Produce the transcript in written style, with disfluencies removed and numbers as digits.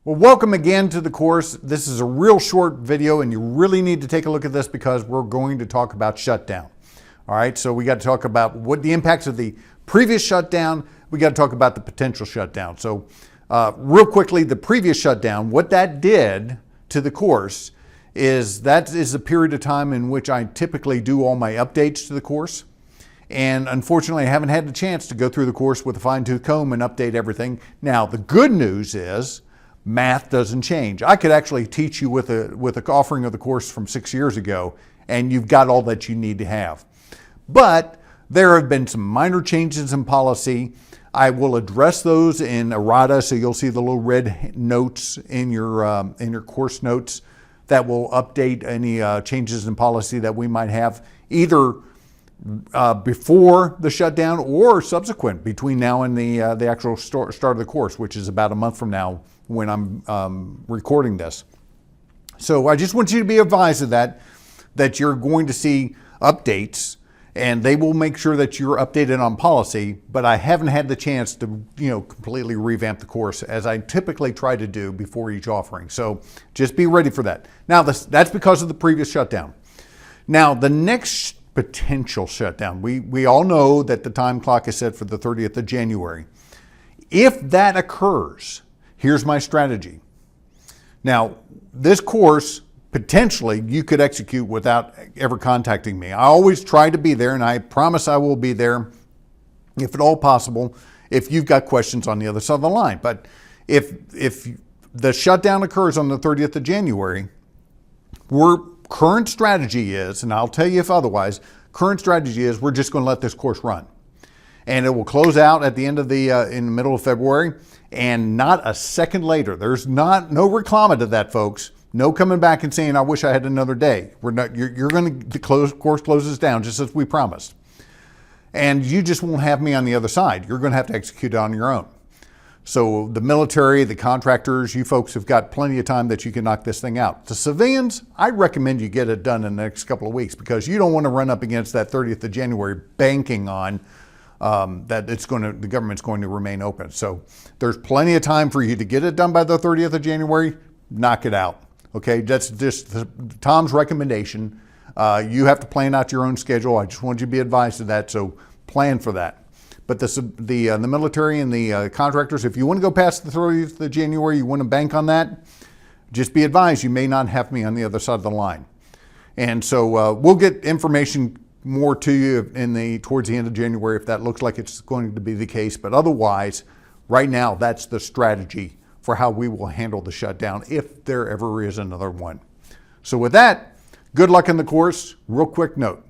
Well, welcome again to the course. This is a real short video and you really need to take a look at this because we're going to talk about shutdown. All right, so we got to talk about what the impacts of the previous shutdown. We got to talk about the potential shutdown. So real quickly, the previous shutdown, what that did to the course is that is a period of time in which I typically do all my updates to the course. And unfortunately, I haven't had the chance to go through the course with a fine-tooth comb and update everything. Now, the good news is math doesn't change. I could actually teach you with an offering of the course from 6 years ago, and you've got all that you need to have. But there have been some minor changes in policy. I will address those in errata, so you'll see the little red notes in your course notes that will update any changes in policy that we might have either before the shutdown or subsequent between now and the actual start of the course, which is about a month from now when I'm recording this. So I just want you to be advised of that you're going to see updates and they will make sure that you're updated on policy, but I haven't had the chance to completely revamp the course as I typically try to do before each offering. So just be ready for that. Now that's because of the previous shutdown. Now the next potential shutdown, we all know that the time clock is set for the 30th of January. If that occurs, here's my strategy. Now, this course, potentially, you could execute without ever contacting me. I always try to be there, and I promise I will be there, if at all possible, if you've got questions on the other side of the line. But if the shutdown occurs on the 30th of January, current strategy is, and I'll tell you if otherwise, current strategy is we're just going to let this course run. And it will close out at the end of in the middle of February, and not a second later. There's no reclama to that, folks. No coming back and saying, I wish I had another day. The course closes down just as we promised. And you just won't have me on the other side. You're going to have to execute it on your own. So the military, the contractors, you folks have got plenty of time that you can knock this thing out. The civilians, I recommend you get it done in the next couple of weeks because you don't want to run up against that 30th of January banking on that the government's going to remain open. So there's plenty of time for you to get it done by the 30th of January, knock it out. Okay, that's just Tom's recommendation. You have to plan out your own schedule. I just want you to be advised of that, so plan for that. But the military and the contractors, if you want to go past the 30th of January, you want to bank on that, just be advised you may not have me on the other side of the line. And so we'll get information more to you towards the end of January if that looks like it's going to be the case. But otherwise, right now, that's the strategy for how we will handle the shutdown if there ever is another one. So with that, good luck in the course. Real quick note.